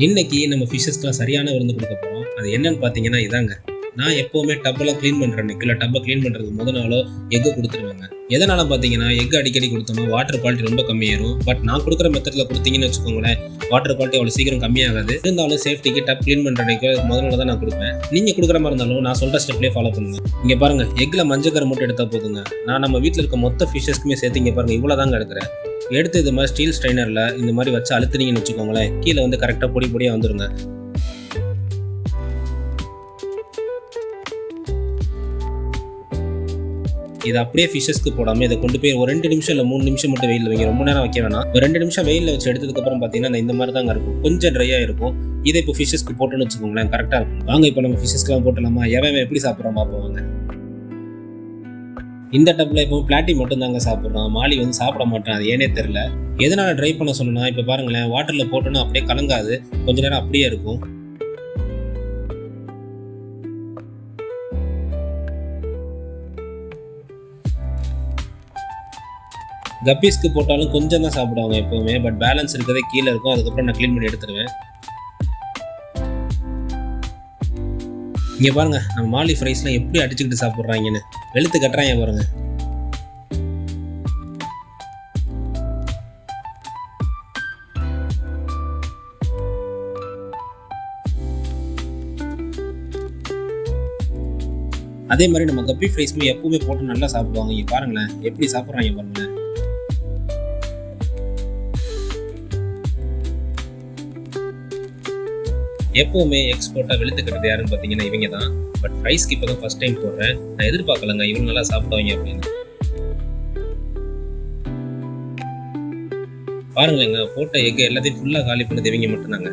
இன்னைக்கு நம்ம ஃபிஷ்ஷஸ்க்குலாம் சரியான விருந்து கொடுக்க போகிறோம். அது என்னன்னு பார்த்தீங்கன்னா இதாங்க. நான் எப்போவுமே டப்பெல்லாம் க்ளீன் பண்ணுற அன்னைக்கு இல்லை டப்பை க்ளீன் பண்ணுறதுக்கு முத நாளோ எக்கு கொடுத்துருவாங்க. எதனால் பார்த்தீங்கன்னா எக்கு அடிக்கடி கொடுத்தோம்னா வாட்டர் குவாலிட்டி ரொம்ப கம்மியாயிரும். பட் நான் கொடுக்குற மெத்தடில் கொடுத்தீங்கன்னு வச்சுக்கோங்களேன், வாட்டர் குவாலிட்டி அவ்வளோ சீக்கிரம் கம்மியாகாது. இருந்தாலும் சேஃப்டிக்கு டப் க்ளீன் பண்ணுற அன்னைக்கு முதல்ல தான் நான் கொடுப்பேன். நீங்கள் கொடுக்குற மாதிரி இருந்தாலும் நான் சொல்கிற ஸ்டெப்லேயே ஃபாலோ பண்ணுங்க. இங்கே பாருங்கள், எக்கில் மஞ்சக்கரை மட்டும் எடுத்தால் போதுங்க. நான் நம்ம வீட்டில் இருக்க மொத்த ஃபிஷ்ஷஸ்க்குமே சேர்த்து இங்கே பாருங்கள் இவ்வளோ தாங்க எடுக்கிறேன். எடுத்து இது மாதிரி ஸ்டீல் ஸ்ட்ரைனரில் இந்த மாதிரி வச்சு அழுத்துனீங்கன்னு வச்சுக்கோங்களேன், கீழே வந்து கரெக்டாக பொடி பொடியாக வந்துருங்க. இதை அப்படியே ஃபிஷ்ஷஸ்க்கு போடாமல் இதை கொண்டு போய் ஒரு 2 நிமிஷம் இல்லை 3 நிமிஷம் மட்டும் வெயிலில் வைங்க. ரொம்ப நேரம் வைக்க வேணாம். ஒரு 2 நிமிஷம் வெயிலில் வச்சு எடுத்ததுக்கப்புறம் பார்த்தீங்கன்னா இந்த மாதிரி தாங்க இருக்கும். கொஞ்சம் ட்ரையாக இருக்கும். இதை இப்போ ஃபிஷ்ஷஸ்க்கு போட்டோன்னு வச்சுக்கோங்களேன், கரெக்டாக இருக்கும். வாங்க இப்போ நம்ம ஃபிஷ்ஷஸ்க்குலாம் போட்டலாமா? எவன் எப்படி சாப்பிட்றோம் பார்ப்போம். இந்த டப்பில் இப்போ பிளாட்டி மட்டும் தாங்க சாப்பிட்றான். மாலி வந்து சாப்பிட மாட்டான். அது ஏனே தெரில. எதனால் ட்ரை பண்ண சொன்னா, இப்போ பாருங்களேன், வாட்டரில் போட்டோன்னா அப்படியே கலங்காது, கொஞ்ச நேரம் அப்படியே இருக்கும். கப்பீஸ்க்கு போட்டாலும் கொஞ்சம் தான் சாப்பிடுவாங்க எப்போவுமே. பட் பேலன்ஸ் இருக்கிறதே கீழே இருக்கும். அதுக்கப்புறம் நான் க்ளீன் பண்ணி எடுத்துருவேன். இங்கே பாருங்க, நம்ம மாலி ஃப்ரைஸ்லாம் எப்படி அடிச்சுக்கிட்டு சாப்பிட்றாங்கன்னு வெளுத்து கட்டுறாங்க பாருங்க. அதே மாதிரி நம்ம கப்பி ஃப்ரைஸ்மே எப்பவுமே போட்டு நல்லா சாப்பிடுவாங்க. இங்கே பாருங்களேன் எப்படி சாப்பிட்றாங்க பாருங்களேன். எப்போவுமே எக்ஸ்போர்ட்டாக வெளுத்துக்கிறது யாருன்னு பார்த்தீங்கன்னா இவங்க தான். பட் ஃப்ரைஸ்க்கு இப்போ தான் ஃபஸ்ட் டைம் போடுறேன். நான் எதிர்பார்க்கலங்க இவங்க நல்லா சாப்பிடுவாங்க அப்படின்னு. பாருங்களேங்க, போட்ட எக்கு எல்லாத்தையும் ஃபுல்லாக காலி பண்ணது இவங்க மட்டும்தாங்க.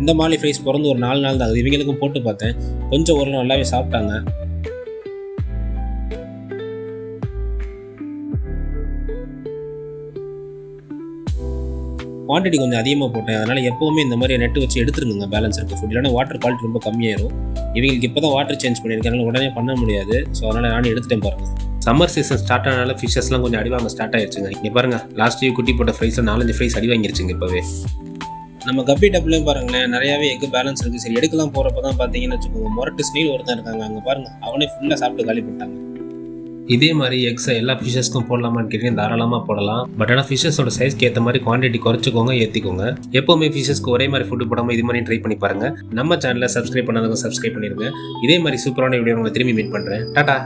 இந்த மாலி ஃப்ரைஸ் பிறந்து ஒரு 4 நாள் தான் ஆகுது. இவங்களுக்கும் போட்டு பார்த்தேன், கொஞ்சம் ஒரு நல்லாவே சாப்பிட்டாங்க. குவான்டிட்டி கொஞ்சம் அதிகமாக போட்டேன். அதனால் எப்போவுமே இந்த மாதிரி நெட்டு வச்சு எடுத்துருங்க பேலன்ஸ் இருக்க ஃபுட். இல்லைனா வாட்டர் குவாலிட்டி ரொம்ப கம்மியாயிரும். இவங்களுக்கு இப்போ தான் வாட்டர் சேஞ்ச் பண்ணியிருக்கேன், அதனால் உடனே பண்ண முடியாது. ஸோ அதனால் நானும் எடுத்துட்டேன் பாருங்கள். சம்மர் சீசன் ஸ்டார்ட் ஆனால ஃபிஷ்ஷஸ்லாம் கொஞ்சம் அடிவாங்க ஸ்டார்ட் ஆயிடுச்சுங்க. இங்கே பாருங்கள், லாஸ்ட் வீக் குட்டி போட்ட ஃப்ரைஸில் 4-5 ஃப்ரைஸ் அடி வாங்கிருச்சுங்க இப்போவே. நம்ம கப்பி டப்லையும் பாருங்களேன், நிறையாவே எக்கு பேலன்ஸ் இருக்குது. சரி எடுக்கலாம் போகிறப்ப தான் பார்த்தீங்கன்னு வச்சுக்கோங்க, மொரட்டு ஸ்னீல் ஒருத்தன் இருக்காங்க. அங்கே பாருங்கள், அவனே ஃபுல்லாக சாப்பிட்டு காலி பண்ணிட்டாங்க. இதே மாதிரி எக்ஸை எல்லா ஃபிஷ்ஷஸ்க்கும் போடலாமான்னு கேட்டீங்கன்னா தாராளமாக போடலாம். பட் ஆனால் ஃபிஷ்ஷஸோட சைஸ்க்கு ஏற்ற மாதிரி குவான்டிட்டி குறைச்சிக்கோங்க, ஏற்றிக்கோங்க. எப்போவுமே ஃபிஷ்ஷஸ்க்கு ஒரே மாதிரி ஃபுட்டு போடாமல் இது மாதிரி ட்ரை பண்ணி பாருங்கள். நம்ம சேனலை சப்ஸ்கிரைப் பண்ணாதவங்க சப்ஸ்கிரைப் பண்ணிடுங்க. இதே மாதிரி சூப்பரான வீடியோ உங்களை திரும்பி மீட் பண்ணுறேன். டாடா.